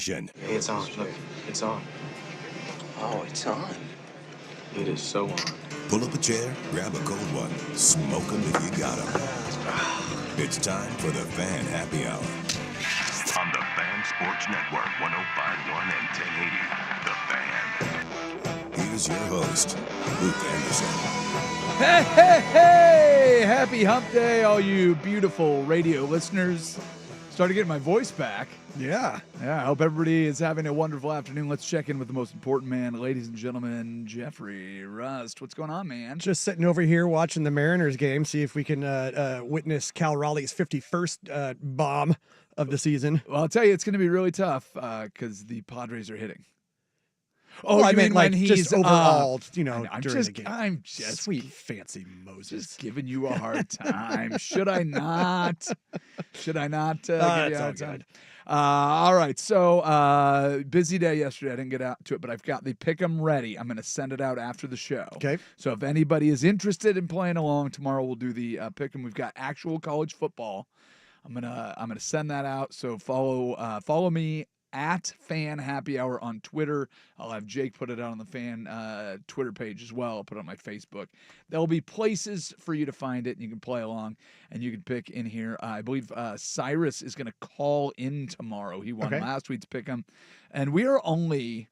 Hey, it's on. Look, it's on. Oh, it's on. It is so on. Pull up a chair, grab a cold one, smoke 'em if you got 'em. It's time for the Fan Happy Hour. On the Fan Sports Network, 105.1 and 1080. The Fan. Here's your host, Luke Anderson. Hey, hey, hey! Happy hump day, all you beautiful radio listeners. Started getting my voice back. Yeah. I hope everybody is having a wonderful afternoon. Let's check in with the most important man, ladies and gentlemen, Jeffrey Rust. What's going on, man? Just sitting over here watching the Mariners game, see if we can witness Cal Raleigh's 51st bomb of the season. Well, I'll tell you, it's going to be really tough because the Padres are hitting. Oh, you I meant mean like when he's just overall, I'm during just, the game. I'm just Sweet fancy Moses. Just giving you a hard time. Should I not? Should I not give you That's a all hard time? good. All right. So busy day yesterday. I didn't get out to it, but I've got the pick'em ready. I'm going to send it out after the show. Okay. So if anybody is interested in playing along tomorrow, we'll do the pick'em. We've got actual college football. I'm gonna send that out. So follow me at Fan Happy Hour on Twitter. I'll have Jake put it out on the Fan Twitter page as well. I'll put it on my Facebook. There'll be places for you to find it, and you can play along, and you can pick in here. I believe Cyrus is going to call in tomorrow. He won last week's pick'em, and we are only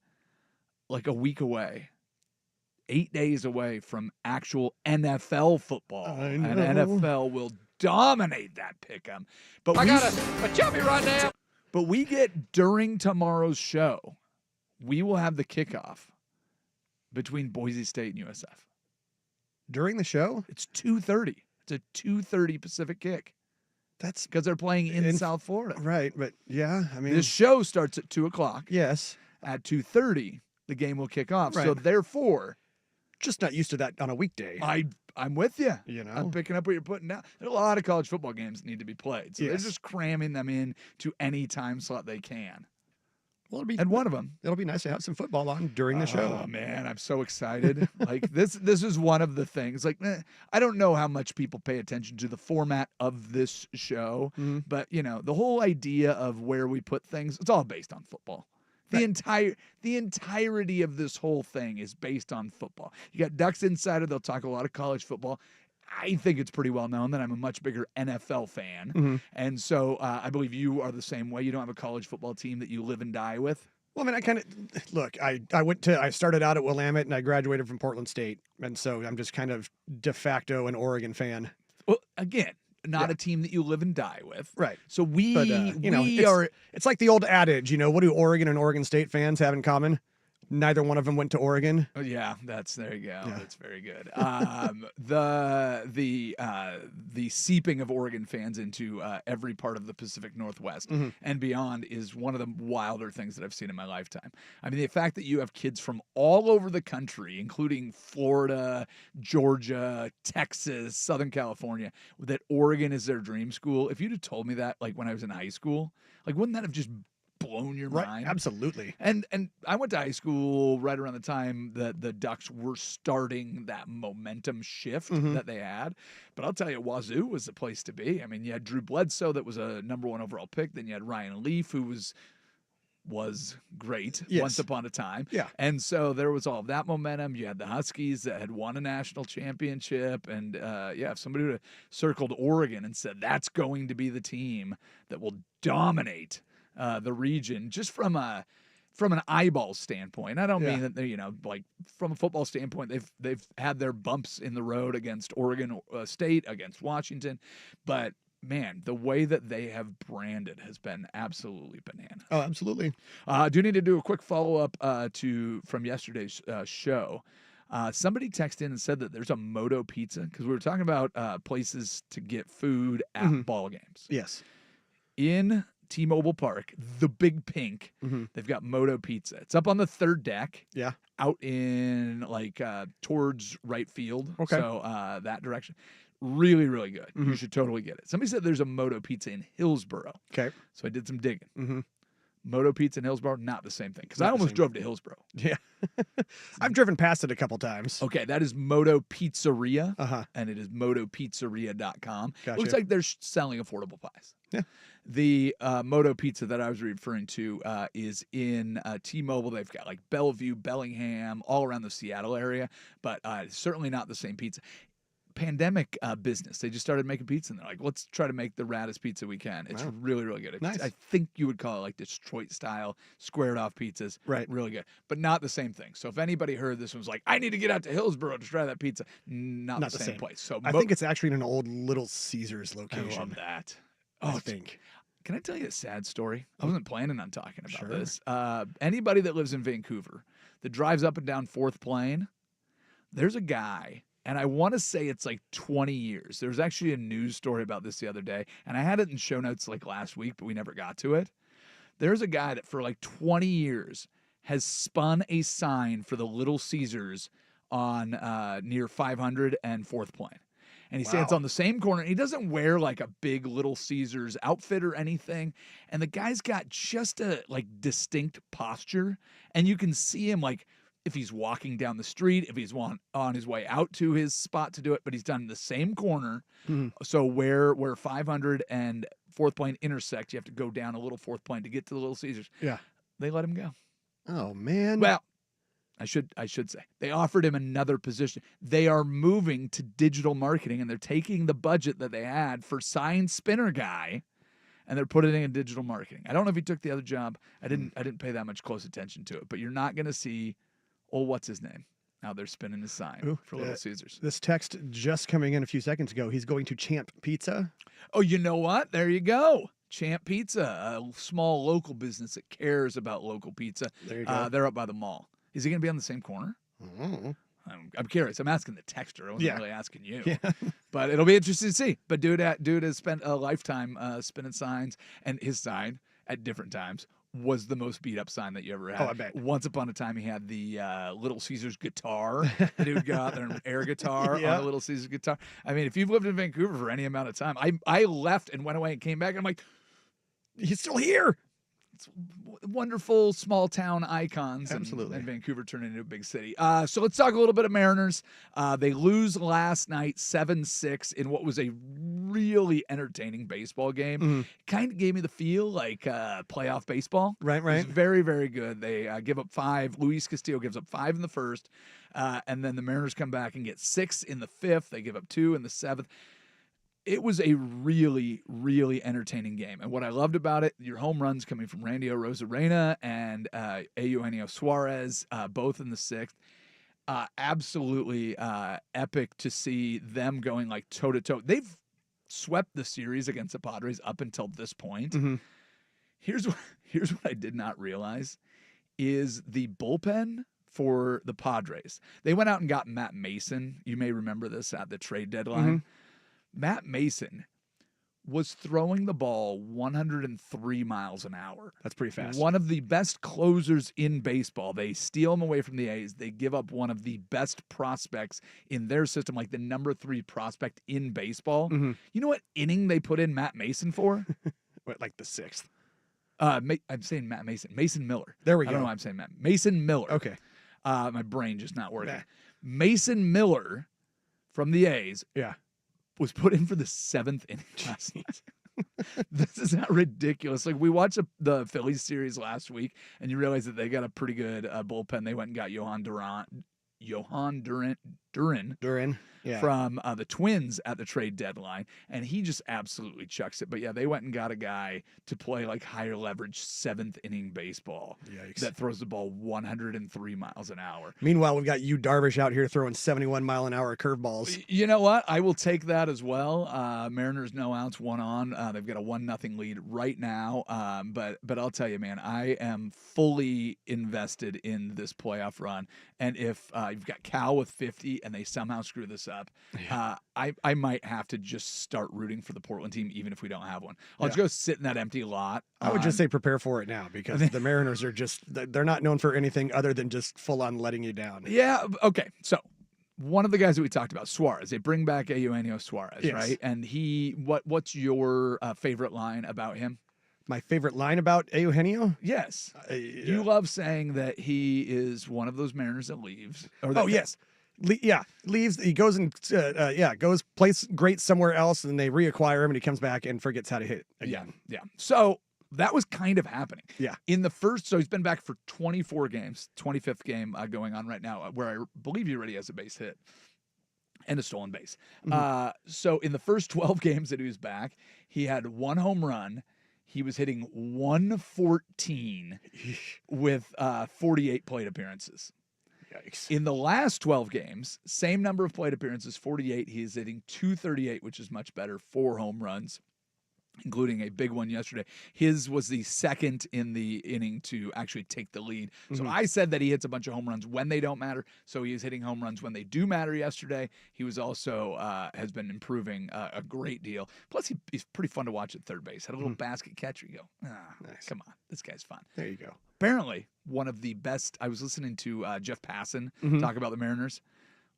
like a week away. 8 days away from actual NFL football. I know. And NFL will dominate that pick'em. But I got a chubby right now. But we get during tomorrow's show, we will have the kickoff between Boise State and USF. During the show? It's 2:30. It's a 2:30 Pacific kick That's because they're playing in South Florida. right, but yeah, I mean, This show starts at 2 o'clock. yes, At 2:30, the game will kick off. So Right. therefore, just not used to that on a weekday. I'm with you. You know? I'm picking up what you're putting down. There are a lot of college football games that need to be played. So Yes. they're just cramming them in to any time slot they can. Well, And one of them. it'll be nice to have some football on during the show. Oh man, I'm so excited. Like this is one of the things. Like I don't know how much people pay attention to the format of this show, Mhm. but the whole idea of where we put things, it's all based on football. The entirety of this whole thing is based on football. You got Ducks Insider, they'll talk a lot of college football. I think it's pretty well known that I'm a much bigger NFL fan. Mhm. And so I believe you are the same way. You don't have a college football team that you live and die with. Well, I mean, I kind of look. I started out at Willamette and I graduated from Portland State, and so I'm just kind of de facto an Oregon fan. Well, again, not Yeah. a team that you live and die with. Right. So we, But it's like the old adage, what do Oregon and Oregon State fans have in common? Neither one of them went to Oregon. Oh, yeah, there you go. Yeah. That's very good. The seeping of Oregon fans into every part of the Pacific Northwest Mhm. and beyond is one of the wilder things that I've seen in my lifetime. I mean, the fact that you have kids from all over the country, including Florida, Georgia, Texas, Southern California, that Oregon is their dream school. If you'd have told me that, like when I was in high school, like wouldn't that have just blown your mind? Absolutely. And I went to high school right around the time that the Ducks were starting that momentum shift Mhm. that they had. But I'll tell you, Wazoo was the place to be. I mean, you had Drew Bledsoe that was a number 1 overall pick. Then you had Ryan Leaf, who was great Yes. once upon a time. Yeah. And so there was all of that momentum. You had the Huskies that had won a national championship. And if somebody would have circled Oregon and said, that's going to be the team that will dominate the region, just from an eyeball standpoint. I don't mean that they, like from a football standpoint, they've had their bumps in the road against Oregon State, against Washington, but man, the way that they have branded has been absolutely bananas. Oh, absolutely. I do need to do a quick follow-up from yesterday's show. Somebody texted in and said that there's a Moto Pizza, because we were talking about places to get food at Mhm. ball games. Yes. In T-Mobile Park, the Big Pink, Mhm. they've got Moto Pizza. It's up on the third deck. Yeah. Out in towards right field. Okay. So that direction. Really, really good. You Mhm. should totally get it. Somebody said there's a Moto Pizza in Hillsboro. Okay. So I did some digging. Mm-hmm. Moto Pizza in Hillsboro, not the same thing. Because Not I the almost same. drove to Hillsboro. Yeah. I've driven past it a couple times. Okay, that is Moto Pizzeria, Uh-huh. and it is motopizzeria.com. Gotcha. Looks like they're selling affordable pies. Yeah. The Moto Pizza that I was referring to is in T-Mobile. They've got like Bellevue, Bellingham, all around the Seattle area, but certainly not the same pizza. Pandemic business. They just started making pizza, and they're like, let's try to make the raddest pizza we can. It's Wow. really, really good. Nice. I think you would call it like Detroit-style, squared-off pizzas. Right. Really good, but not the same thing. So if anybody heard this and was like, I need to get out to Hillsboro to try that pizza, not the same place. So I think it's actually in an old Little Caesars I location. love that. I Oh, think. can I tell you a sad story? I wasn't planning on talking about Sure. this. Anybody that lives in Vancouver that drives up and down 4th Plain, there's a guy, and I want to say it's like 20 years. There was actually a news story about this the other day, and I had it in show notes like last week, but we never got to it. There's a guy that for like 20 years has spun a sign for the Little Caesars on near 500 and 4th Plain. And he stands Wow. on the same corner. He doesn't wear like a big Little Caesars outfit or anything. And the guy's got just a like distinct posture. And you can see him like if he's walking down the street, if he's on his way out to his spot to do it, but he's done the same corner. Mhm. So where 500 and 4th Plain intersect, you have to go down a little 4th Plain to get to the Little Caesars. Yeah. They let him go. Oh man. Well, I should say they offered him another position. They are moving to digital marketing, and they're taking the budget that they had for sign spinner guy, and they're putting it in digital marketing. I don't know if he took the other job. I didn't pay that much close attention to it. But you're not going to see, what's his name? Now they're spinning his sign Ooh, for Little Caesars. This text just coming in a few seconds ago. He's going to Champ Pizza. Oh, you know what? There you go. Champ Pizza, a small local business that cares about local pizza. There you go. They're up by the mall. Is he going to be on the same corner? Mm. I'm curious. I'm asking the texter. I wasn't Yeah. really asking you. Yeah. But it'll be interesting to see. But dude has spent a lifetime spinning signs, and his sign at different times was the most beat up sign that you ever had. Oh, I bet. Once upon a time, he had the Little Caesars guitar that he would go out there and air guitar Yeah. on a Little Caesars guitar. I mean, if you've lived in Vancouver for any amount of time, I left and went away and came back, and I'm like, He's still here. wonderful small town icons. Absolutely. And Vancouver turned into a big city. So let's talk a little bit of Mariners. They lose last night 7-6 in what was a really entertaining baseball game. Mhm. Kind of gave me the feel like playoff baseball. Right, It right. was very, very good. They give up 5. Luis Castillo gives up 5 in the first. And then the Mariners come back and get 6 in the 5th. They give up 2 in the 7th. It was a really, really entertaining game. And what I loved about it, your home runs coming from Randy Arozarena and Eugenio Suarez, both in the 6th. Absolutely epic to see them going like toe-to-toe. They've swept the series against the Padres up until this point. Mhm. Here's what I did not realize is the bullpen for the Padres. They went out and got Matt Mason. You may remember this at the trade deadline. Matt Mason was throwing the ball 103 miles an hour. That's pretty fast. One of the best closers in baseball. They steal him away from the A's. They give up one of the best prospects in their system, like the number 3 prospect in baseball. Mhm. You know what inning they put in Matt Mason for? What, like the 6th? I'm saying Matt Mason. Mason Miller. There we I don't go. know why I'm saying Matt. Mason Miller. Okay. My brain just not working. Nah. Mason Miller from the A's Yeah. was put in for the 7th inning last night. This is not ridiculous. Like, we watched the Phillies series last week, and you realize that they got a pretty good bullpen. They went and got Johan Duran Duran. Yeah. from the Twins at the trade deadline, and he just absolutely chucks it. But yeah, they went and got a guy to play like higher leverage 7th inning baseball Yikes. that throws the ball 103 miles an hour. Meanwhile, we've got you Darvish out here throwing 71 mile an hour curveballs. You know what? I will take that as well. Mariners no outs, 1 on. They've got a 1-0 lead right now. But I'll tell you, man, I am fully invested in this playoff run. And if you've got Cal with 50 and they somehow screw this up, I might have to just start rooting for the Portland team, even if we don't have one. I'll just go sit in that empty lot. I would just say prepare for it now because the Mariners are they're not known for anything other than just full on letting you down. Yeah. Okay. So one of the guys that we talked about, Suarez, they bring back Eugenio Suarez, Yes. right? And what's your favorite line about him? My favorite line about Eugenio? Yes. You love saying that he is one of those Mariners that leaves. Or Oh, yes. leaves. He goes and goes plays great somewhere else, and they reacquire him, and he comes back and forgets how to hit again. Yeah. So that was kind of happening. Yeah. In the first, so he's been back for 24 games, 25th game going on right now, where I believe he already has a base hit and a stolen base. So in the first 12 games that he was back, he had 1 home run. He was hitting 114 with 48 plate appearances. Yikes. In the last 12 games, same number of plate appearances, 48. He is hitting 238, which is much better, 4 home runs, including a big one yesterday. His was the second in the inning to actually take the lead. So I said that he hits a bunch of home runs when they don't matter. So he is hitting home runs when they do matter yesterday. He was also has been improving a great deal. Plus, he's pretty fun to watch at third base. Had a little basket catcher. You go, Nice. Come on, this guy's fun. There you go. Apparently, one of the best. I was listening to Jeff Passan talk about the Mariners.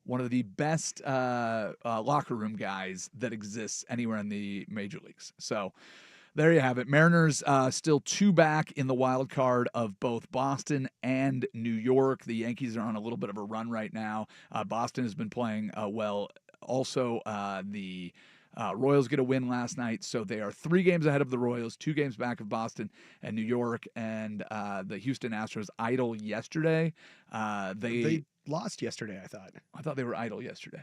One of the best locker room guys that exists anywhere in the major leagues. So there you have it. Mariners still 2 back in the wild card of both Boston and New York. The Yankees are on a little bit of a run right now. Boston has been playing well. Also, the Royals get a win last night, so they are 3 games ahead of the Royals, 2 games back of Boston and New York, and the Houston Astros idle yesterday. They lost yesterday, I thought. I thought they were idle yesterday.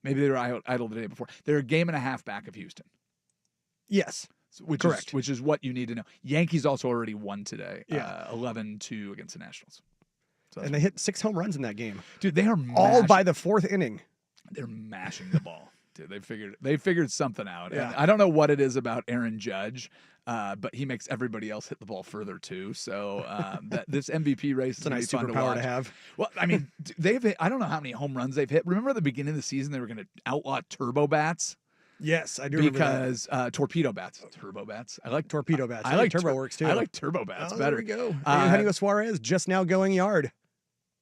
Maybe they were idle the day before. They're a game and a half back of Houston. Yes. Correct. Which is what you need to know. Yankees also already won today, Yeah. 11-2 against the Nationals. So And they hit 6 home runs in that game. dude, they are All by the 4th inning. They're mashing the ball. Dude, they figured something out. Yeah. And I don't know what it is about Aaron Judge, but he makes everybody else hit the ball further too. So this MVP race is It's a nice fun to superpower watch. to have. Well, I mean, they've hit, I don't know how many home runs they've hit. Remember at the beginning of the season they were going to outlaw turbo bats Yes, I do remember that. because torpedo bats, turbo bats. I like Torpedo bats. I like turbo works too. I like turbo bats Oh, better. there we go. Eugenio Suarez just now going yard.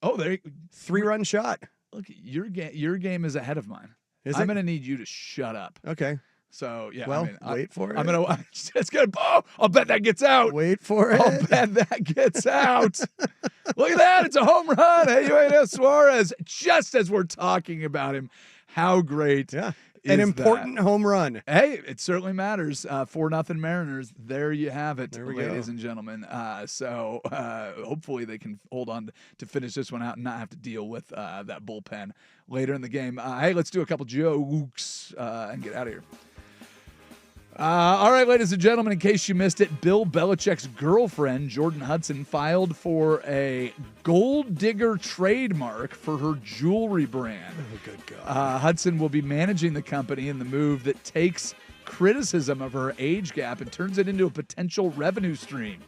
Oh, there. 3-run shot. Look, your game is ahead of mine. Is I'm it? going to need you to shut up. Okay. So yeah. Well, I mean, wait for it. I'm gonna. It's gonna. Oh, I'll bet that gets out. Wait for it. I'll bet that gets out. Look at that! It's a home run. Hey, Eugenio Suarez. Just as we're talking about him, how great! Yeah. is An important home run. that? Hey, it certainly matters. 4-0 Mariners. There you have it, There we ladies go. and gentlemen. So hopefully they can hold on to finish this one out and not have to deal with that bullpen later in the game. Hey, let's do a couple jokes and get out of here. All right, ladies and gentlemen, in case you missed it, Bill Belichick's girlfriend, Jordan Hudson, filed for a gold digger trademark for her jewelry brand. Oh, good God. Hudson will be managing the company in the move that takes criticism of her age gap and turns it into a potential revenue stream.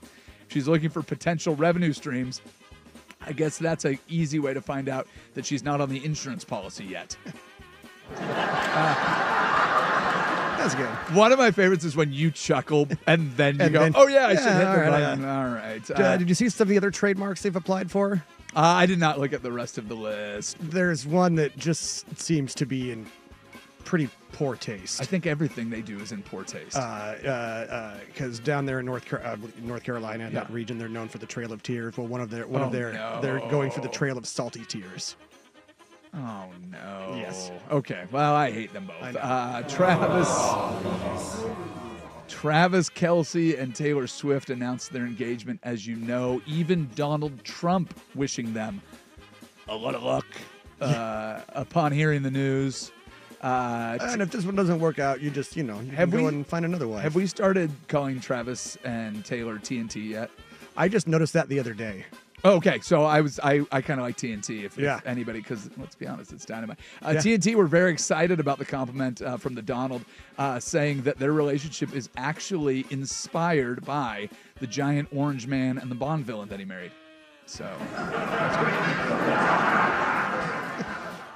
She's looking for potential revenue streams. I guess that's an easy way to find out that she's not on the insurance policy yet. That's good. One of my favorites is when you chuckle and then you And go, then- oh, yeah, I should Yeah, hit the all right, button. All right. Did you see some of the other trademarks they've applied for? I did not look at the rest of the list. There's one that just seems to be in pretty poor taste. I think everything they do is in poor taste. Because down there in North Carolina, in that Yeah. region, they're known for the Trail of Tears. Well, they're going for the no. Trail of Salty Tears. Oh, no. Yes. Okay. Well, I hate them I both. Travis Kelce and Taylor Swift announced their engagement, as you know. Even Donald Trump wishing them a lot of luck upon hearing the news. And if this one doesn't work out, you just, you Have can go we- and find another wife. Have we started calling Travis and Taylor TNT yet? I just noticed that the other day. Okay, so I kind of like TNT if Yeah. anybody, because let's be honest, it's dynamite. Yeah. TNT were very excited about the compliment from the Donald, saying that their relationship is actually inspired by the giant orange man and the Bond villain that he married. So that's great.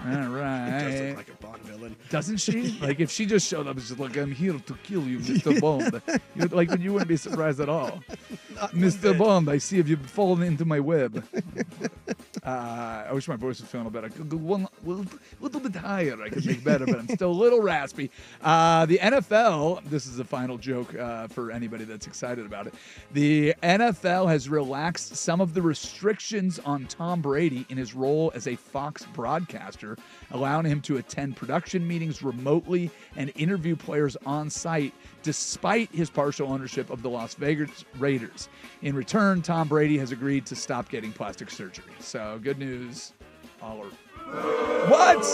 All He does right. look like a Bond villain. Doesn't she? Like, if she just showed up and just like, I'm here to kill you, Mr. Bond. Like, you wouldn't be surprised at all. Mr. Bond, I see if you've fallen into my web. I wish my voice was feeling better. One little bit higher. I could make better, but I'm still a little raspy. The NFL, this is a final joke for anybody that's excited about it. The NFL has relaxed some of the restrictions on Tom Brady in his role as a Fox broadcaster, allowing him to attend production meetings remotely and interview players on site despite his partial ownership of the Las Vegas Raiders. In return, Tom Brady has agreed to stop getting plastic surgery. So good news. What?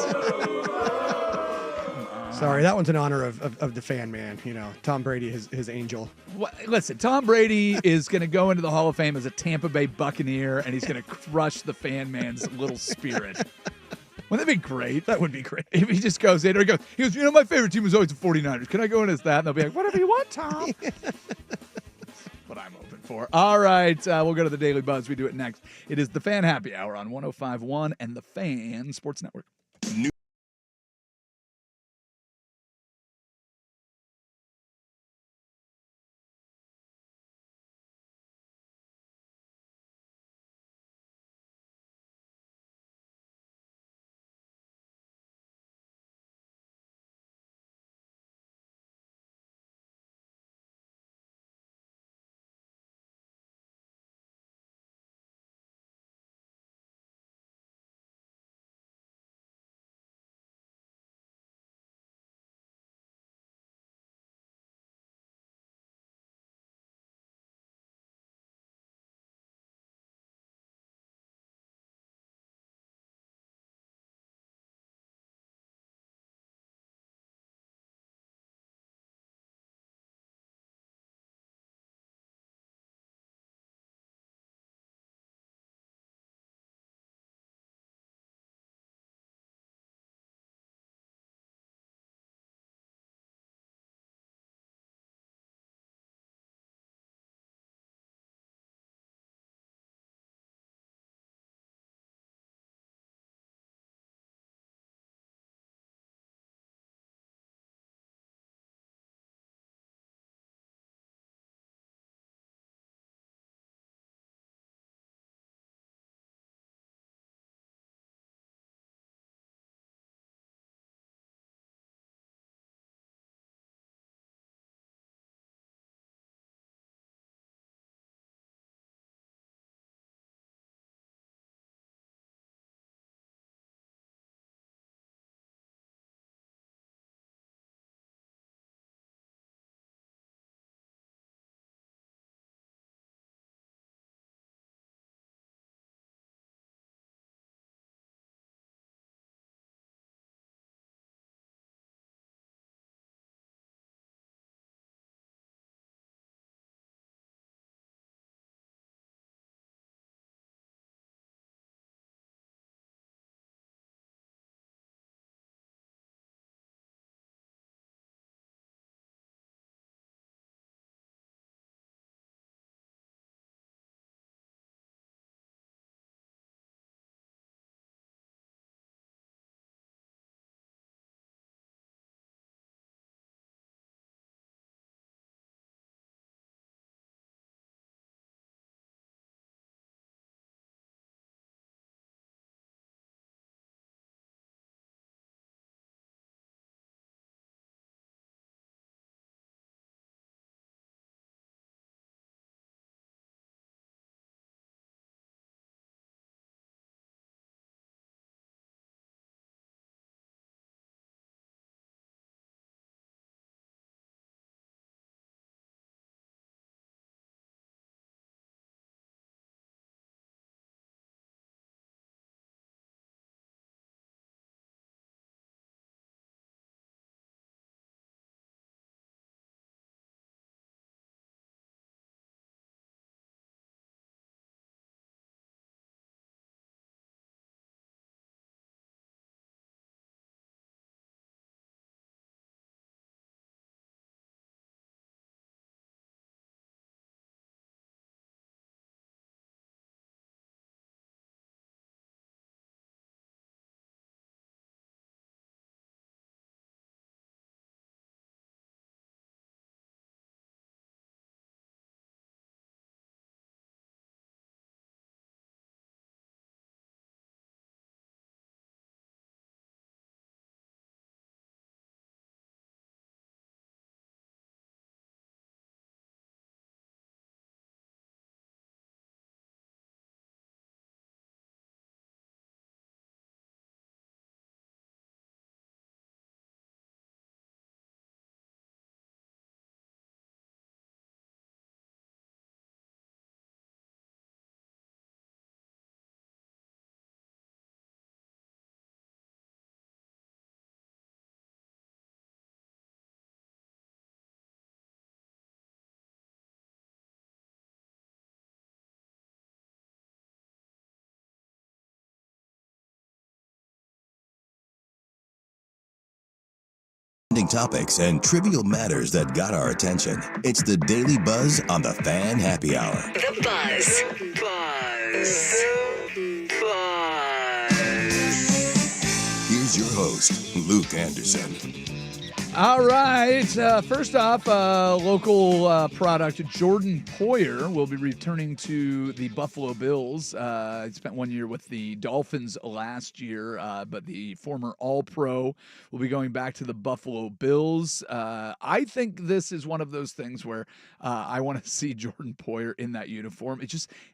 Sorry, that one's in honor of the fan man. You know, Tom Brady, his angel. Listen, Tom Brady is going to go into the Hall of Fame as a Tampa Bay Buccaneer, and he's going to crush the fan man's little spirit. Wouldn't that be great? That would be great. If he just goes in, or he goes, you know, my favorite team was always the 49ers. Can I go in as that? And they'll be like, whatever you want, Tom. What I'm open for. All right, we'll go to the Daily Buzz. We do it next. It is the Fan Happy Hour on 105.1 and the Fan Sports Network. topics and trivial matters that got our attention. It's the Daily Buzz on the Fan Happy Hour. The Buzz. Here's your host, Luke Anderson. All right. First off, local product, Jordan Poyer will be returning to the Buffalo Bills. He spent 1 year with the Dolphins last year, but the former All-Pro will be going back to the Buffalo Bills. I think this is one of those things where I want to see Jordan Poyer in that uniform.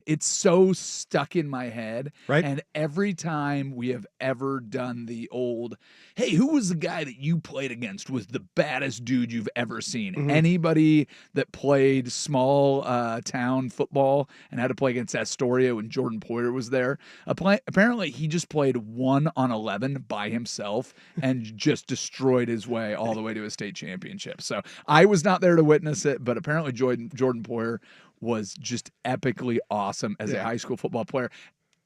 It's so stuck in my head. Right. And every time we have ever done the old, hey, who was the guy that you played against was the baddest dude you've ever seen? Mm-hmm. Anybody that played small town football and had to play against Astoria when Jordan Poyer was there, apparently he just played 1 on 11 by himself and just destroyed his way all the way to a state championship. So I was not there to witness it, but apparently Jordan Poyer was just epically awesome as a high school football player.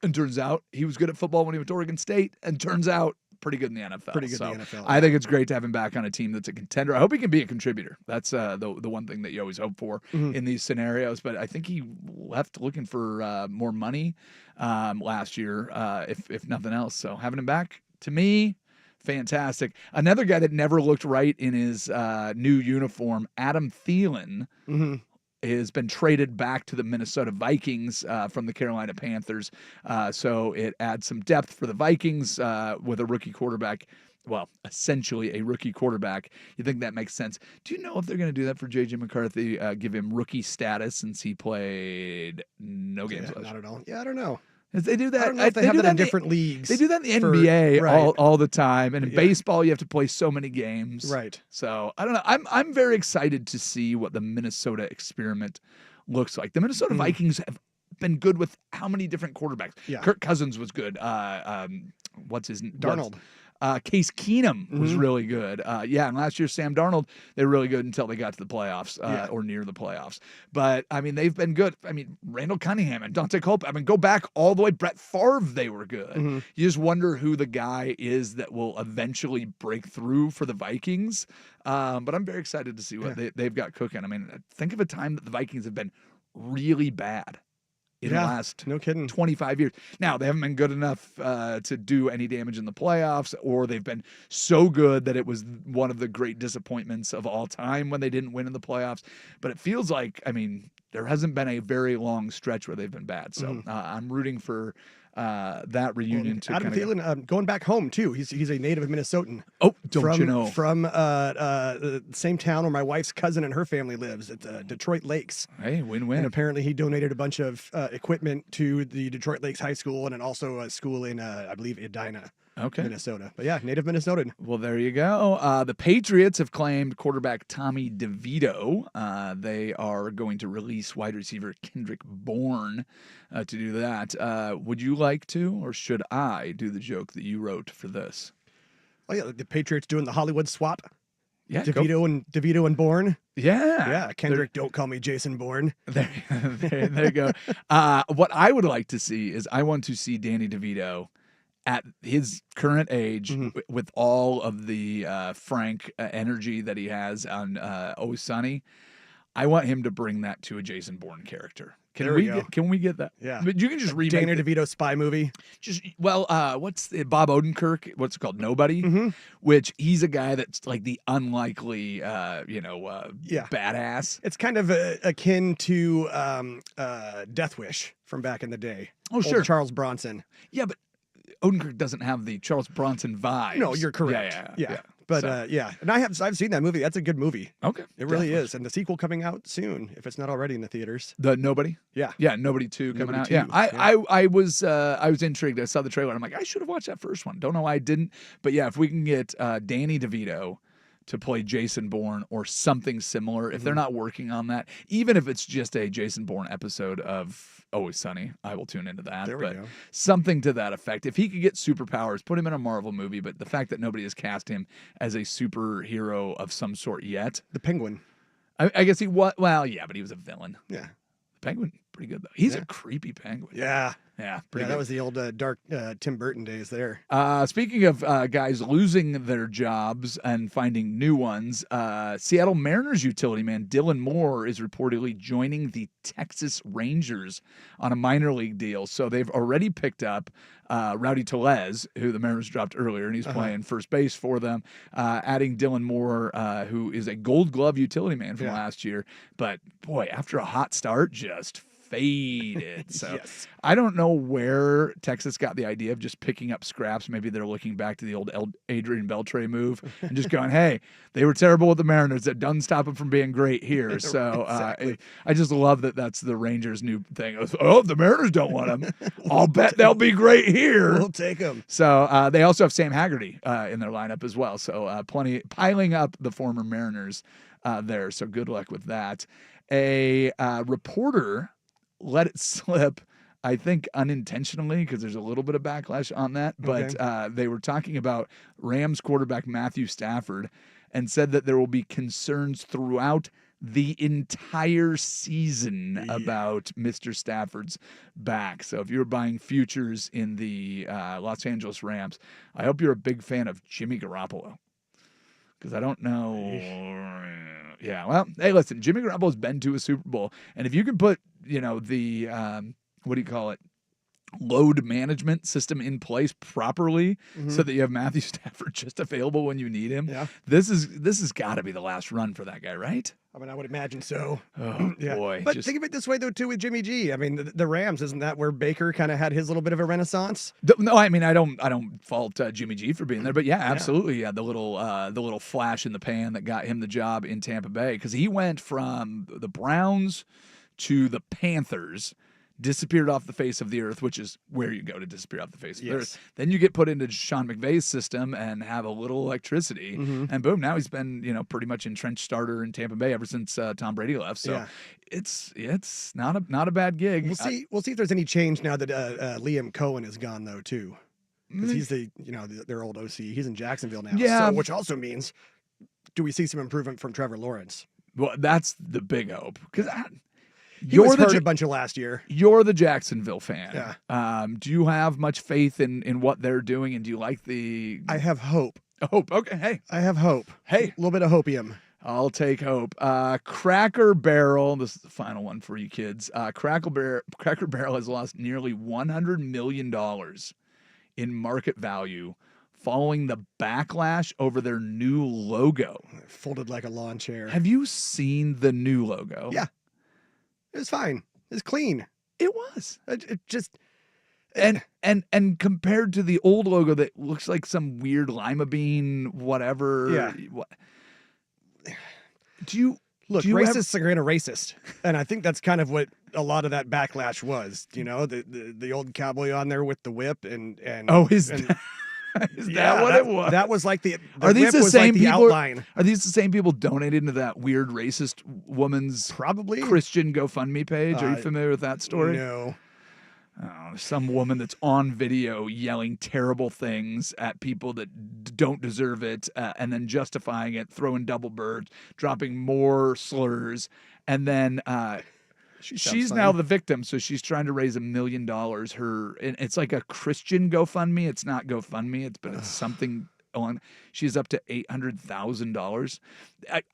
And turns out he was good at football when he went to Oregon State, and turns out pretty good in the NFL. Pretty good in the NFL. I think it's great to have him back on a team that's a contender. I hope he can be a contributor. That's the one thing that you always hope for in these scenarios. But I think he left looking for more money last year, if nothing else. So having him back, to me, fantastic. Another guy that never looked right in his new uniform, Adam Thielen, has been traded back to the Minnesota Vikings from the Carolina Panthers. So it adds some depth for the Vikings with a rookie quarterback. Well, essentially a rookie quarterback. You think that makes sense. Do you know if they're going to do that for J.J. McCarthy, give him rookie status since he played no games last year? Not at all. Yeah, I don't know. They do that. I don't know if they have do that in in the- different leagues. They do that in the NBA right. all the time, and in Yeah. baseball you have to play so many games. Right. So I don't know. I'm very excited to see what the Minnesota experiment looks like. The Minnesota Vikings have been good with how many different quarterbacks? Yeah. Kirk Cousins was good. What's his Darnold. Case Keenum was really good. And last year Sam Darnold, they were really good until they got to the playoffs or near the playoffs. But I mean, they've been good. I mean, Randall Cunningham and Dante Culp. I mean, go back all the way. Brett Favre, they were good. You just wonder who the guy is that will eventually break through for the Vikings. But I'm very excited to see what they've got cooking. I mean, think of a time that the Vikings have been really bad in the last no kidding. 25 years. Now, they haven't been good enough to do any damage in the playoffs, or they've been so good that it was one of the great disappointments of all time when they didn't win in the playoffs. But it feels like, I mean, there hasn't been a very long stretch where they've been bad. So I'm rooting for that reunion to Adam kind of Thielen going back home too. He's a native Minnesotan. Oh, don't from, you know? From the same town where my wife's cousin and her family lives at Detroit Lakes. Hey, win-win. And apparently he donated a bunch of equipment to the Detroit Lakes High School and then also a school in, I believe, Edina, Minnesota. But yeah, native Minnesotan. Well, there you go. The Patriots have claimed quarterback Tommy DeVito. They are going to release wide receiver Kendrick Bourne to do that. Would you like to, or should I do the joke that you wrote for this? Oh yeah, the Patriots doing the Hollywood swap. Yeah, go- DeVito and Bourne. Yeah. Yeah, Kendrick, don't call me Jason Bourne. There you go. What I would like to see is I want to see Danny DeVito at his current age, with all of the frank energy that he has on Always Sunny. I want him to bring that to a Jason Bourne character. Can we get that? Yeah. But you can just remake Danny it. DeVito spy movie. What's Bob Odenkirk? What's it called? Nobody. Which he's a guy that's like the unlikely, badass. It's kind of akin to Death Wish from back in the day. Oh, Old sure. Charles Bronson. Yeah, but Odenkirk doesn't have the Charles Bronson vibe. No, you're correct. Yeah. But So- and I've seen that movie. That's a good movie. Okay. It really definitely. is. And the sequel coming out soon, if it's not already in the theaters. The Nobody? Yeah. Yeah, Nobody 2 coming Nobody out. 2, Yeah. yeah. I was intrigued. I saw the trailer. I'm like, I should have watched that first one. Don't know why I didn't. But yeah, if we can get Danny DeVito to play Jason Bourne or something similar, if they're not working on that, even if it's just a Jason Bourne episode of Always Sunny, I will tune into that. There we but go. something to that effect. If he could get superpowers, put him in a Marvel movie, but the fact that nobody has cast him as a superhero of some sort yet, The Penguin. I guess he was, well, yeah, but he was a villain. Yeah. Penguin pretty good though. He's a creepy penguin. Yeah. Yeah, Yeah, that was the old dark Tim Burton days there. Speaking of guys losing their jobs and finding new ones, Seattle Mariners utility man Dylan Moore is reportedly joining the Texas Rangers on a minor league deal. So they've already picked up Rowdy Tellez, who the Mariners dropped earlier, and he's playing first base for them, adding Dylan Moore, who is a Gold Glove utility man from last year. But, boy, after a hot start, just faded. So I don't know where Texas got the idea of just picking up scraps. Maybe they're looking back to the old Adrian Beltre move and just going, hey, they were terrible with the Mariners. That doesn't stop them from being great here. So I just love that that's the Rangers' new thing. Oh, the Mariners don't want them. I'll bet they'll be great here. We'll take them. So they also have Sam Haggerty in their lineup as well. So plenty piling up the former Mariners there. So good luck with that. A reporter let it slip, I think unintentionally, because there's a little bit of backlash on that. But they were talking about Rams quarterback Matthew Stafford and said that there will be concerns throughout the entire season about Mr. Stafford's back. So if you're buying futures in the Los Angeles Rams, I hope you're a big fan of Jimmy Garoppolo. Because I don't know. Yeah, well, hey, listen, Jimmy Garoppolo's been to a Super Bowl. And if you can put, the, what do you call it, load management system in place properly so that you have Matthew Stafford just available when you need him, this has got to be the last run for that guy, right? I mean, I would imagine so. Oh, boy. But think of it this way, though, too, with Jimmy G. I mean, the Rams, isn't that where Baker kind of had his little bit of a renaissance? No, I mean, I don't fault Jimmy G for being there, but yeah, absolutely. Yeah, the little flash in the pan that got him the job in Tampa Bay, because he went from the Browns to the Panthers, disappeared off the face of the earth, which is where you go to disappear off the face of the earth. Then you get put into Sean McVay's system and have a little electricity, and boom, now he's been pretty much entrenched starter in Tampa Bay ever since Tom Brady left. So it's not a bad gig. We'll see if there's any change now that Liam Cohen is gone, though, too, because he's their old OC. He's in Jacksonville now, so, which also means, do we see some improvement from Trevor Lawrence? Well, that's the big hope, because He was hurt a bunch of last year. You're the Jacksonville fan. Yeah. Do you have much faith in what they're doing, and do you like the... I have hope. Hope. Okay, hey. I have hope. Hey. A little bit of hopium. I'll take hope. Cracker Barrel, this is the final one for you kids. Cracker Barrel has lost nearly $100 million in market value following the backlash over their new logo. Folded like a lawn chair. Have you seen the new logo? Yeah. It was fine. It was clean. It was. It just and compared to the old logo that looks like some weird lima bean whatever. Yeah. What, do you racists are going to racist, and I think that's kind of what a lot of that backlash was. The old cowboy on there with the whip and is that what it was? That was like the are these whip the was same like the people? Outline. Are these the same people donated into that weird racist woman's probably Christian GoFundMe page? Are you familiar with that story? No. Oh, some woman that's on video yelling terrible things at people that don't deserve it, and then justifying it, throwing double birds, dropping more slurs, and then she's now the victim. So she's trying to raise $1 million. It's like a Christian GoFundMe. It's not GoFundMe. It's something on. She's up to $800,000.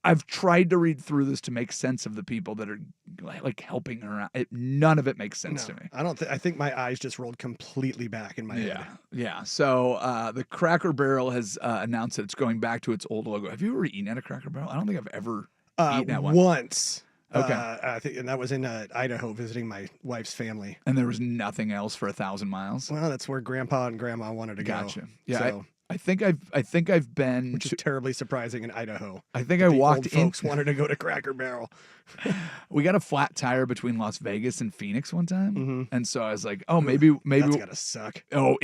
I've tried to read through this to make sense of the people that are like helping her out. None of it makes sense to me. I think my eyes just rolled completely back in my head. Yeah. So the Cracker Barrel has announced that it's going back to its old logo. Have you ever eaten at a Cracker Barrel? I don't think I've ever eaten at one. Once. Okay. I think, and that was in Idaho visiting my wife's family. And there was nothing else for 1,000 miles. Well, that's where Grandpa and Grandma wanted to go. Gotcha. Yeah. So, I think I've been, which is terribly surprising in Idaho. I think I walked in. Folks wanted to go to Cracker Barrel. We got a flat tire between Las Vegas and Phoenix one time, and so I was like, oh, maybe that's gotta suck. Oh,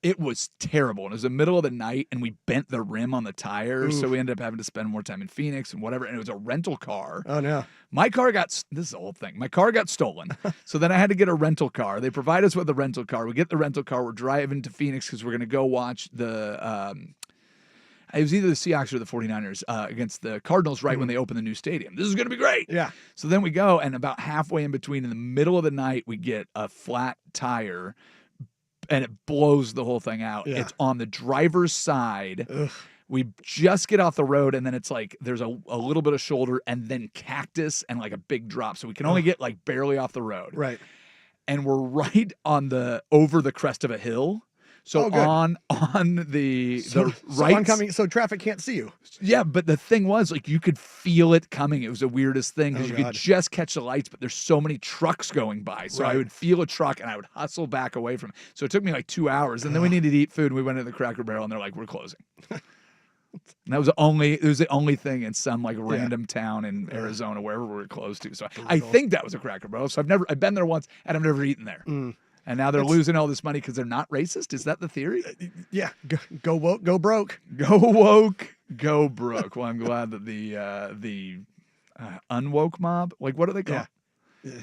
it was terrible. And it was the middle of the night, and we bent the rim on the tire, so we ended up having to spend more time in Phoenix and whatever. And it was a rental car. Oh no. My car this is the whole thing. My car got stolen. So then I had to get a rental car. They provide us with a rental car. We get the rental car. We're driving to Phoenix because we're going to go watch the It was either the Seahawks or the 49ers against the Cardinals right when they opened the new stadium. This is going to be great. Yeah. So then we go, and about halfway in between, in the middle of the night, we get a flat tire, and it blows the whole thing out. Yeah. It's on the driver's side. Ugh. We just get off the road, and then it's like there's a little bit of shoulder and then cactus and like a big drop. So we can only get like barely off the road. Right. And we're right on over the crest of a hill. So good. on the So right oncoming, so traffic can't see you. Yeah, but the thing was, like, you could feel it coming. It was the weirdest thing because Oh, you could God. just catch the lights, but there's so many trucks going by. So I Right. would feel a truck and I would hustle back away from it. So it took me like 2 hours, and then we needed to eat food. And we went to the Cracker Barrel, and they're like, "We're closing." And that was the only thing in some like random town in Arizona, wherever we were close to. So I think that was a Cracker Barrel. So I've been there once, and I've never eaten there. And now they're losing all this money because they're not racist. Is that the theory? Yeah. Go woke, go broke. Go woke, go broke. Well, I'm glad that the unwoke mob, like what do they call? Yeah.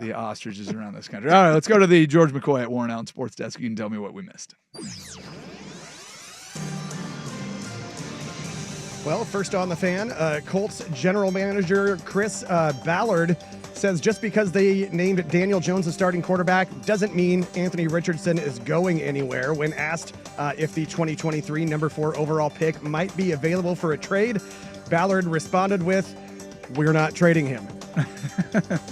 The ostriches around this country. All right, let's go to the George McCoy at Warren Allen Sports Desk. You can tell me what we missed. Well, first on the fan, Colts general manager Chris Ballard says just because they named Daniel Jones the starting quarterback doesn't mean Anthony Richardson is going anywhere. When asked if the 2023 number 4 overall pick might be available for a trade, Ballard responded with, "We're not trading him."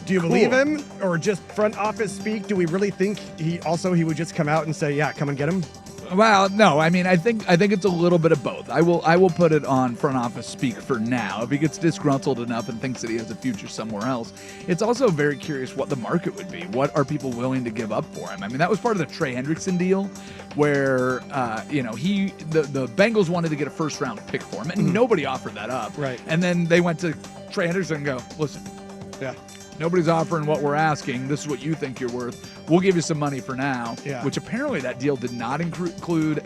Do you believe him, or just front office speak? Do we really think he would just come out and say, "Yeah, come and get him"? Well, no. I mean, I think it's a little bit of both. I will put it on front office speak for now. If he gets disgruntled enough and thinks that he has a future somewhere else, it's also very curious what the market would be. What are people willing to give up for him? I mean, that was part of the Trey Hendrickson deal, where the Bengals wanted to get a first round pick for him, and nobody offered that up. Right. And then they went to Trey Hendrickson and go, "Listen, Yeah. nobody's offering what we're asking. This is what you think you're worth. We'll give you some money for now." Yeah. Which apparently that deal did not include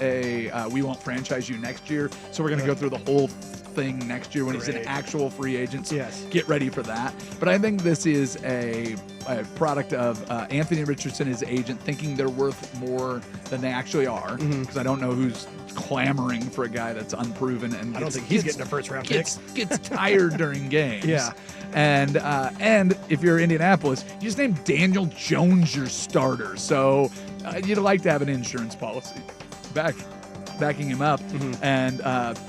we won't franchise you next year. So we're going to go through the whole thing next year when he's an Great. actual free agent. So Yes. get ready for that. But I think this is a product of Anthony Richardson, his agent, thinking they're worth more than they actually are. Because I don't know who's clamoring for a guy that's unproven and I don't think he's getting a first round pick. gets tired during games. Yeah. And if you're Indianapolis, you just named Daniel Jones your starter. So you'd like to have an insurance policy backing him up. And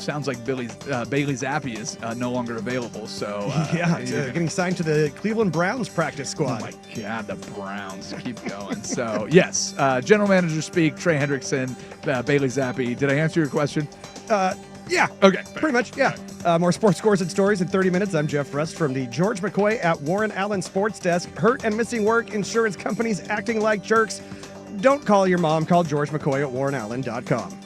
sounds like Bailey Zappi is no longer available. So Getting signed to the Cleveland Browns practice squad. Oh my God, the Browns keep going. So yes, general manager speak. Trey Hendrickson, Bailey Zappi. Did I answer your question? Yeah. Okay. Pretty much, yeah. More sports scores and stories in 30 minutes. I'm Jeff Rust from the George McCoy at Warren Allen Sports Desk. Hurt and missing work, insurance companies acting like jerks. Don't call your mom. Call George McCoy at warrenallen.com.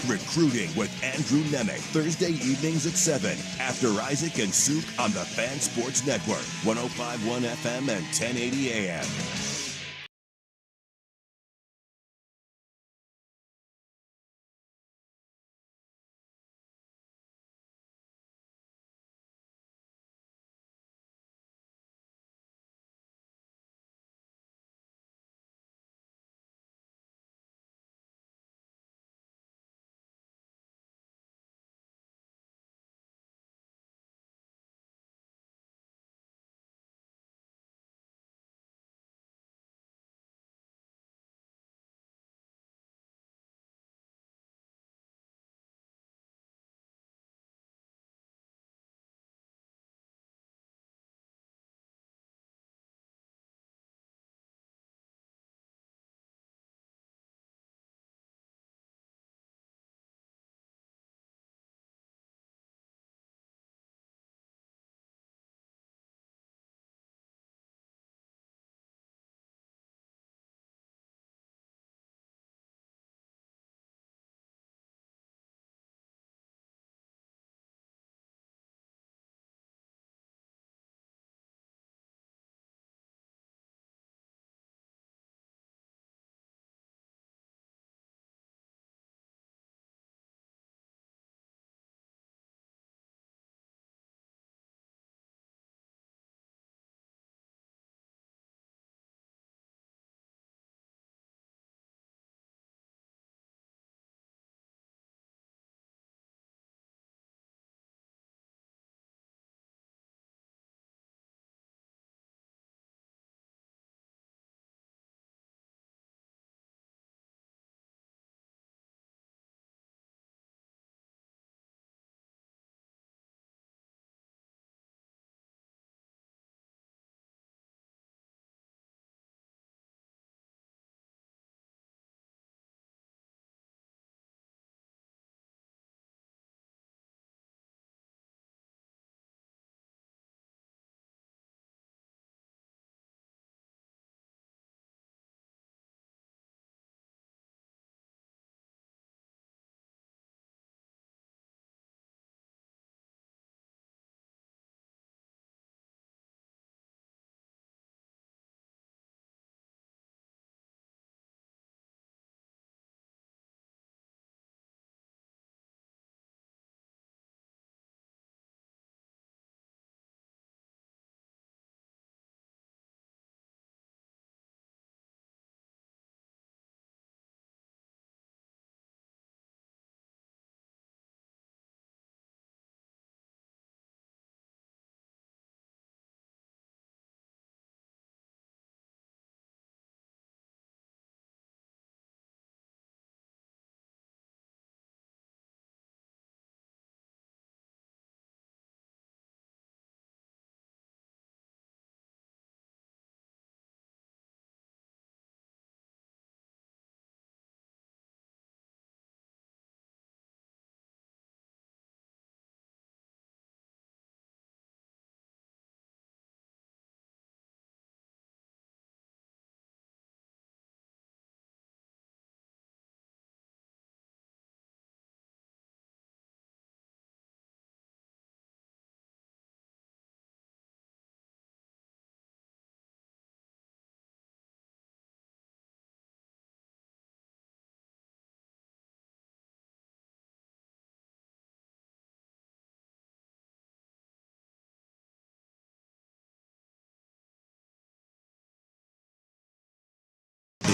Recruiting with Andrew Nemec, Thursday evenings at 7 after Isaac and Souk on the Fan Sports Network, 105.1 FM and 1080 AM.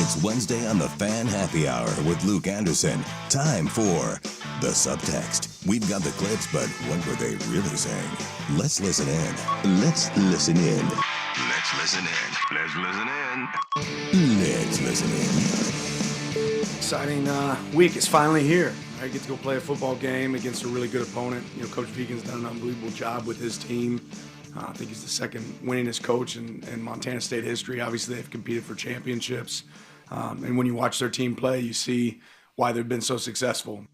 It's Wednesday on the Fan Happy Hour with Luke Anderson. Time for the subtext. We've got the clips, but what were they really saying? Let's listen in. Let's listen in. Let's listen in. Let's listen in. Let's listen in. Exciting week is finally here. I get to go play a football game against a really good opponent. You know, Coach Vigen's done an unbelievable job with his team. I think he's the second winningest coach in Montana State history. Obviously, they've competed for championships. And when you watch their team play, you see why they've been so successful.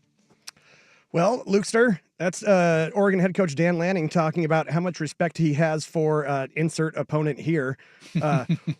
Well, Lukester, that's Oregon head coach Dan Lanning talking about how much respect he has for insert opponent here.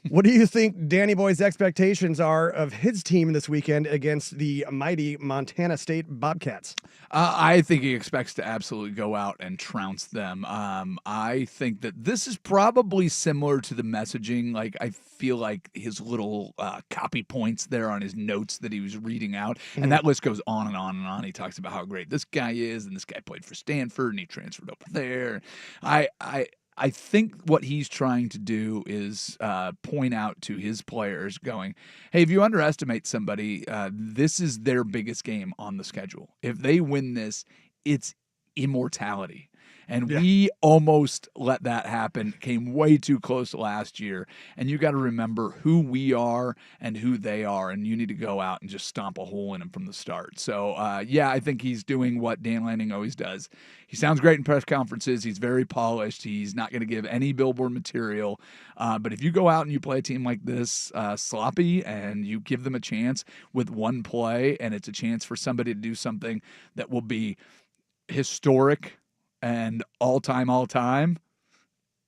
What do you think Danny Boy's expectations are of his team this weekend against the mighty Montana State Bobcats? I think he expects to absolutely go out and trounce them. I think that this is probably similar to the messaging. Like, I feel like his little copy points there on his notes that he was reading out, and that list goes on and on and on. He talks about how great this guy is, and this guy played for Stanford, and he transferred over there. I think what he's trying to do is point out to his players going, hey, if you underestimate somebody, this is their biggest game on the schedule. If they win this, it's immortality. And we almost let that happen, came way too close last year. And you got to remember who we are and who they are, and you need to go out and just stomp a hole in them from the start. So, I think he's doing what Dan Lanning always does. He sounds great in press conferences. He's very polished. He's not going to give any billboard material. But if you go out and you play a team like this sloppy and you give them a chance with one play, and it's a chance for somebody to do something that will be historic and all time,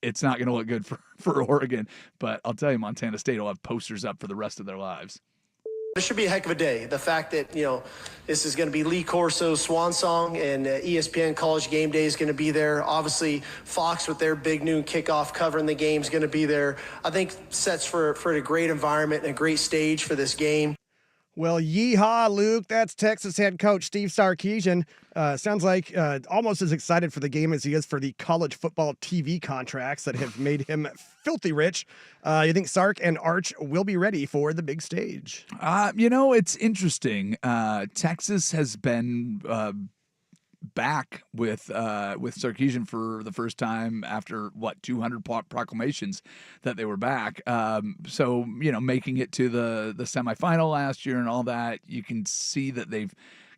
it's not going to look good for Oregon. But I'll tell you, Montana State will have posters up for the rest of their lives. It should be a heck of a day. The fact that, this is going to be Lee Corso's swan song, and ESPN College Game Day is going to be there. Obviously, Fox with their big noon kickoff covering the game is going to be there. I think sets for a great environment and a great stage for this game. Well, yeehaw, Luke. That's Texas head coach Steve Sarkisian. Sounds like almost as excited for the game as he is for the college football TV contracts that have made him filthy rich. You think Sark and Arch will be ready for the big stage? It's interesting. Texas has been back with Sarkisian for the first time after 200 proclamations that they were back. So making it to the semifinal last year and all that, you can see that they've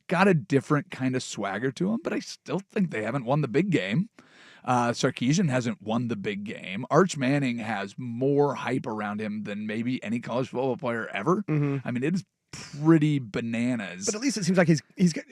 got a different kind of swagger to them. But I still think they haven't won the big game. Sarkisian hasn't won the big game. Arch Manning has more hype around him than maybe any college football player ever. I mean, it is pretty bananas. But at least it seems like he's got,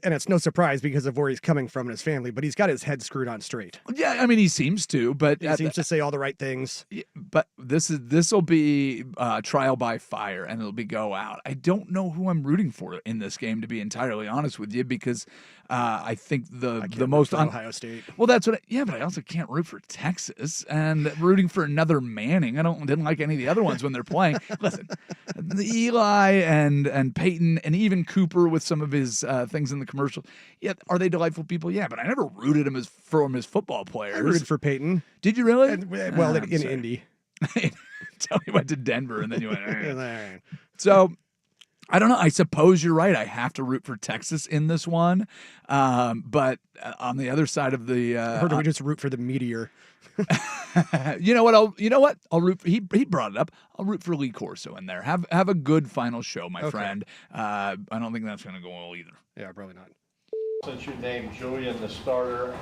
and it's no surprise because of where he's coming from and his family, but he's got his head screwed on straight. Yeah, I mean, he seems to, but he seems to say all the right things. But this will be trial by fire, and it'll be go out. I don't know who I'm rooting for in this game, to be entirely honest with you, because I think the most Ohio State. Well, that's what. But I also can't root for Texas, and rooting for another Manning. I didn't like any of the other ones when they're playing. Listen, the Eli and Peyton and even Cooper with some of his things in the commercial. Yeah, are they delightful people? Yeah, but I never rooted him as football players. I rooted for Peyton. Did you really? In Indy. Tell me, went to Denver and then you went. So I don't know. I suppose you're right. I have to root for Texas in this one. But on the other side of the, or do we just root for the Meteor? You know what? I'll root for, he brought it up. I'll root for Lee Corso in there. Have a good final show, my friend. I don't think that's going to go well either. Yeah, probably not. Since you named Julian the starter,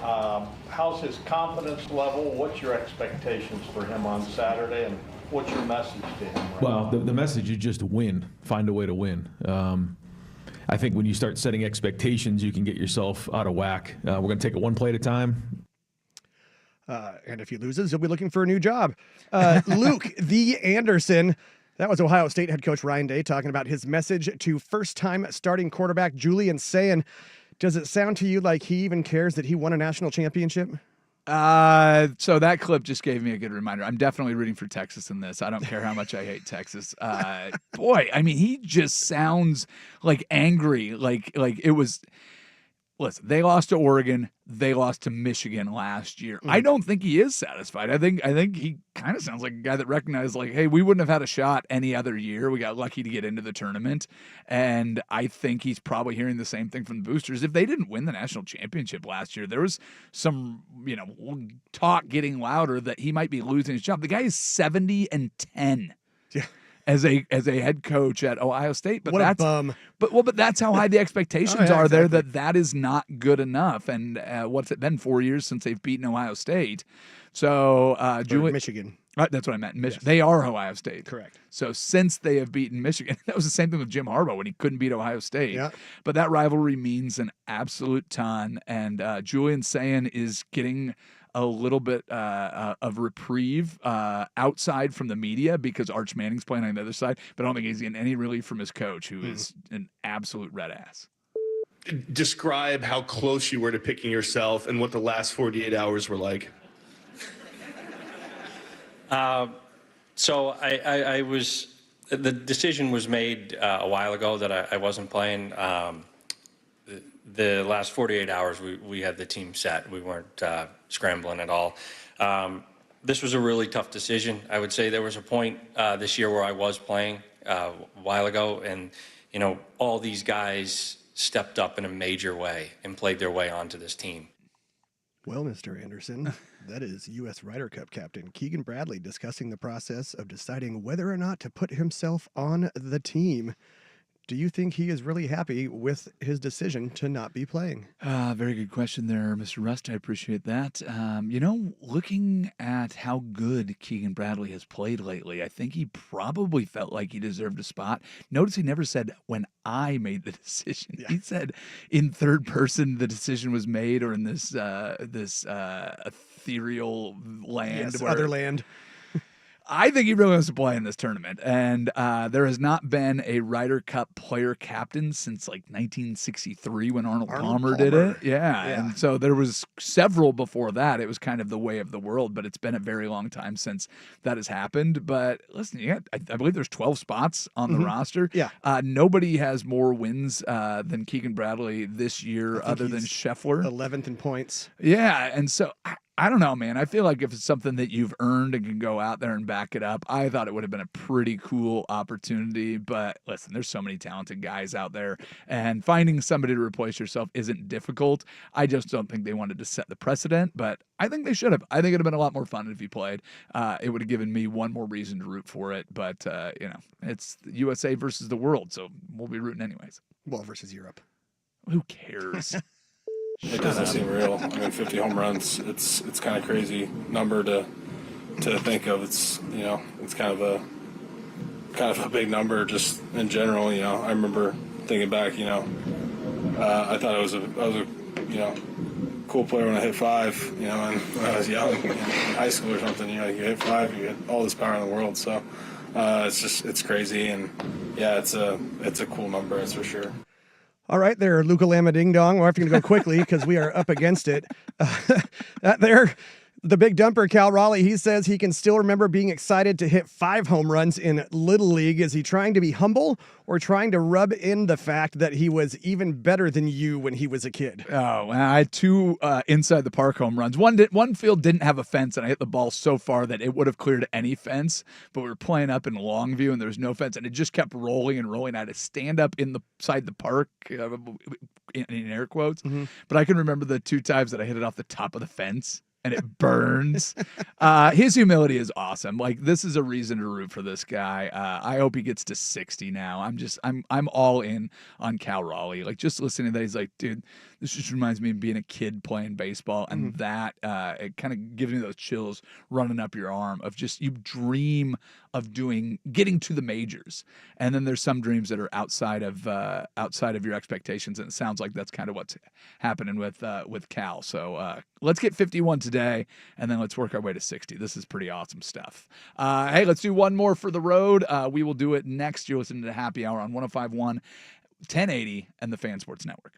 how's his confidence level? What's your expectations for him on Saturday, and what's your message to him? Well, the message is just win. Find a way to win. I think when you start setting expectations, you can get yourself out of whack. We're going to take it one play at a time. And if he loses, he'll be looking for a new job. Luke the Anderson. That was Ohio State head coach Ryan Day talking about his message to first-time starting quarterback Julian Sayin. Does it sound to you like he even cares that he won a national championship? So that clip just gave me a good reminder. I'm definitely rooting for Texas in this. I don't care how much I hate Texas. Boy, I mean, he just sounds like angry. Like it was listen, they lost to Oregon. They lost to Michigan last year. I don't think he is satisfied. I think he kind of sounds like a guy that recognized, like, hey, we wouldn't have had a shot any other year. We got lucky to get into the tournament. And I think he's probably hearing the same thing from the boosters. If they didn't win the national championship last year, there was some, talk getting louder that he might be losing his job. The guy is 70-10. Yeah. As a head coach at Ohio State, but What that's a bum. But that's how high the expectations are there. exactly. That is not good enough. And what's it been, 4 years since they've beaten Ohio State? So Julian, Michigan. that's what I meant. They are Ohio State, Correct. So since they have beaten Michigan, that was the same thing with Jim Harbaugh when he couldn't beat Ohio State. Yeah. But that rivalry means an absolute ton. And Julian Sayin is getting a little bit of reprieve outside from the media because Arch Manning's playing on the other side, but I don't think he's getting any relief from his coach, who is an absolute red ass. Describe how close you were to picking yourself and what the last 48 hours were like. So I was, the decision was made a while ago that I wasn't playing. The last 48 hours, we had the team set. We weren't scrambling at all. This was a really tough decision. I would say there was a point this year where I was playing a while ago, and all these guys stepped up in a major way and played their way onto this team. Well, Mr. Anderson, that is U.S. Ryder Cup captain Keegan Bradley discussing the process of deciding whether or not to put himself on the team. Do you think he is really happy with his decision to not be playing? Very good question there, Mr. Rust. I appreciate that. Looking at how good Keegan Bradley has played lately, I think he probably felt like he deserved a spot. Notice he never said, when I made the decision. Yeah. He said in third person the decision was made, or in this ethereal land. Yes, other land. I think he really wants to play in this tournament. And there has not been a Ryder Cup player captain since like 1963 when Arnold Palmer did it. Yeah. And so there was several before that. It was kind of the way of the world, but it's been a very long time since that has happened. But listen, I believe there's 12 spots on the roster. Yeah. Nobody has more wins than Keegan Bradley this year other than Scheffler. 11th in points. Yeah. And so I don't know, man. I feel like if it's something that you've earned and can go out there and back it up, I thought it would have been a pretty cool opportunity. But listen, there's so many talented guys out there, and finding somebody to replace yourself isn't difficult. I just don't think they wanted to set the precedent, but I think they should have. I think it would have been a lot more fun if he played. It would have given me one more reason to root for it. But, it's the USA versus the world, so we'll be rooting anyways. Well, versus Europe. Who cares? It doesn't seem real. I mean, 50 home runs, it's kind of crazy number to think of. It's, it's kind of a big number just in general. I remember thinking back, I thought I was a cool player when I hit 5, and when I was young, in high school or something, you hit 5, you get all this power in the world. So it's crazy, and yeah, it's a cool number, that's for sure. All right, there, Luka Lama Ding Dong. We're having to go quickly because we are up against it. The big dumper, Cal Raleigh, he says he can still remember being excited to hit 5 home runs in Little League. Is he trying to be humble or trying to rub in the fact that he was even better than you when he was a kid? Oh, I had 2 inside the park home runs. One field didn't have a fence, and I hit the ball so far that it would have cleared any fence, but we were playing up in Longview, and there was no fence, and it just kept rolling and rolling. I had to stand up inside the park, in air quotes, but I can remember the 2 times that I hit it off the top of the fence. And it burns. His humility is awesome. Like, this is a reason to root for this guy. I hope he gets to 60 now. I'm all in on Cal Raleigh. Like, just listening to that, he's like, dude, this just reminds me of being a kid playing baseball. And that, it kind of gives me those chills running up your arm of just, you dream of getting to the majors. And then there's some dreams that are outside of your expectations. And it sounds like that's kind of what's happening with Cal. So let's get 51 today, and then let's work our way to 60. This is pretty awesome stuff. Hey, let's do one more for the road. We will do it next. You're listening to Happy Hour on 105.1, 1080, and the Fan Sports Network.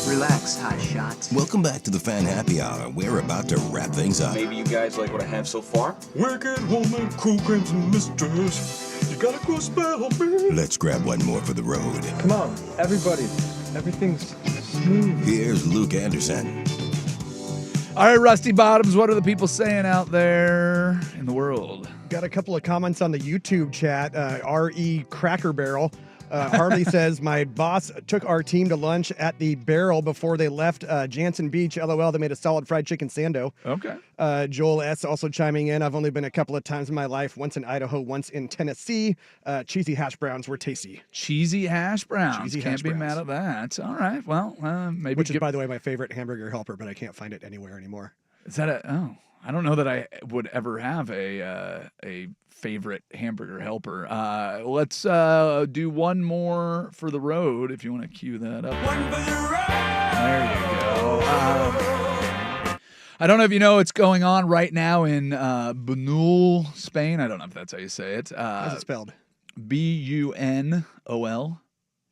Relax, hot shot. Welcome back to the Fan Happy Hour. We're about to wrap things up. Maybe you guys like what I have so far? Wicked woman, cool creams and misters. You gotta go spell me. Let's grab one more for the road. Come on, everybody. Everything's smooth. Here's Luke Anderson. All right, Rusty Bottoms, what are the people saying out there in the world? Got a couple of comments on the YouTube chat. R.E. Cracker Barrel. Harley says, my boss took our team to lunch at the Barrel before they left Jansen Beach. LOL, they made a solid fried chicken sando. Okay. Joel S. also chiming in. I've only been a couple of times in my life, once in Idaho, once in Tennessee. Cheesy hash browns were tasty. Cheesy hash browns. Cheesy Can't hash be browns. mad at that. All right. Well, maybe. Which is, by the way, my favorite hamburger helper, but I can't find it anywhere anymore. Is that I don't know that I would ever have a favorite hamburger helper. Let's do one more for the road if you want to cue that up. One for the road. There you go. I don't know if you know what's going on right now in Bunol, Spain. I don't know if that's how you say it. How's it spelled? Bunol.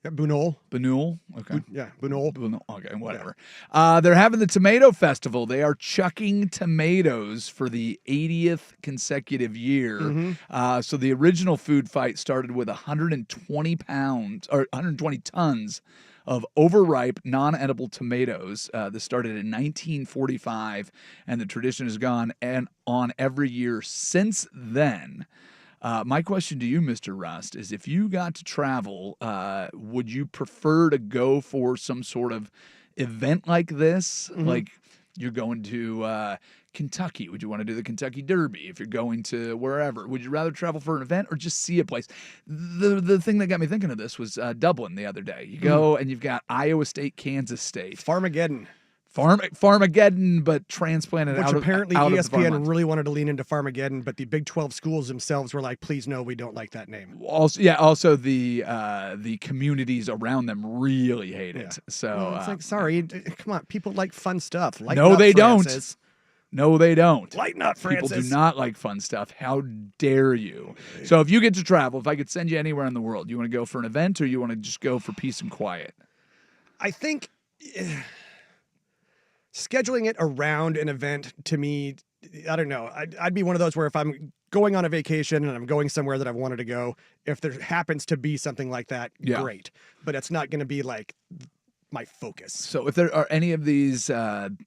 Yeah, Bunol. Bunol. Okay. Bunol. Bunol. Okay, whatever. They're having the Tomato Festival. They are chucking tomatoes for the 80th consecutive year. Mm-hmm. So the original food fight started with 120 tons of overripe, non-edible tomatoes. This started in 1945, and the tradition has gone on every year since then. My question to you, Mr. Rust, is if you got to travel, would you prefer to go for some sort of event like this? Mm-hmm. Like you're going to Kentucky. Would you want to do the Kentucky Derby? If you're going to wherever, would you rather travel for an event or just see a place? The thing that got me thinking of this was Dublin the other day. You go and you've got Iowa State, Kansas State. Farmageddon. Farmageddon, but transplanted Which out apparently of the ESPN farmlands. really wanted to lean into Farmageddon, but the Big 12 schools themselves were like, please no, we don't like that name. Also the communities around them really hate it. So Well, it's like, sorry, come on, people like fun stuff. No, they don't. No, they don't. Lighten up, Francis. People do not like fun stuff. How dare you? So if you get to travel, if I could send you anywhere in the world, you want to go for an event or you want to just go for peace and quiet? I think scheduling it around an event, to me, I don't know. I'd be one of those where if I'm going on a vacation and I'm going somewhere that I've wanted to go, if there happens to be something like that, great. But it's not going to be like my focus. So if there are any of these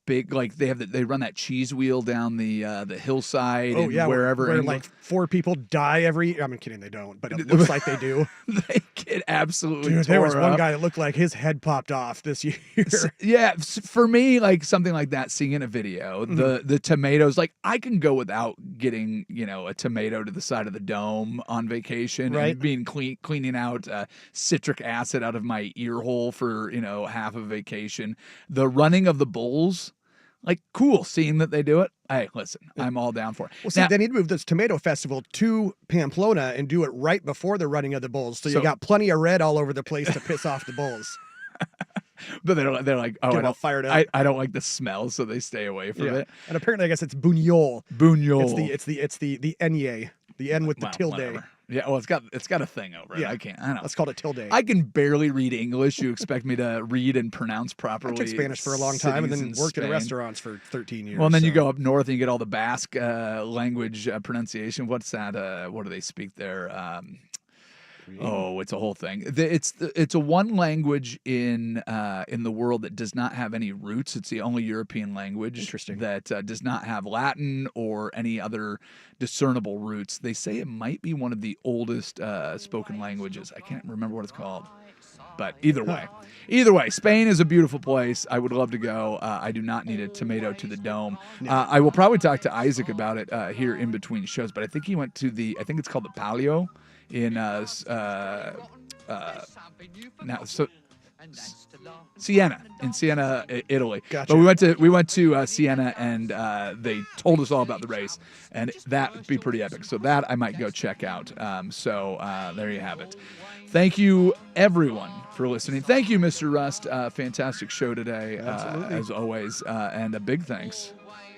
big, like they run that cheese wheel down the hillside and wherever. Where like 4 people die every. I'm kidding, they don't, but it looks like they do. They get absolutely. Dude, there was tore one up. guy that looked like his head popped off this year. Yeah, for me, like something like that, seeing in a video, the tomatoes, like I can go without getting, a tomato to the side of the dome on vacation and being cleaning out citric acid out of my ear hole for, half of vacation. The running of the bulls, like cool, seeing that they do it. Hey, listen, I'm all down for it. Well, see, they need to move this tomato festival to Pamplona and do it right before the running of the bulls. So you got plenty of red all over the place to piss off the bulls. But they're like, oh, Get all fired up. I don't like the smell, so they stay away from it. And apparently, I guess it's Buñol. Buñol. It's the Enye, the N with the tilde. Whatever. Yeah, well, it's got a thing over it. Yeah. I don't know. That's called a tilde. I can barely read English. You expect me to read and pronounce properly? I took Spanish for a long time and then worked in Spain. restaurants for 13 years. Well, and then you go up north and you get all the Basque language pronunciation. What's that? What do they speak there? Oh, it's a whole thing. It's a one language in the world that does not have any roots. It's the only European language that does not have Latin or any other discernible roots. They say it might be one of the oldest spoken languages. I can't remember what it's called. But either way, Spain is a beautiful place. I would love to go. I do not need a tomato to the dome. I will probably talk to Isaac about it here in between shows. But I think he went to I think it's called the Palio in Siena, Italy. Gotcha. But we went to Siena, and they told us all about the race, and that would be pretty epic. So that I might go check out. There you have it. Thank you, everyone, for listening. Thank you, Mr. Rust. Fantastic show today, as always. And a big thanks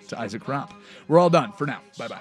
to Isaac Crump. We're all done for now. Bye-bye.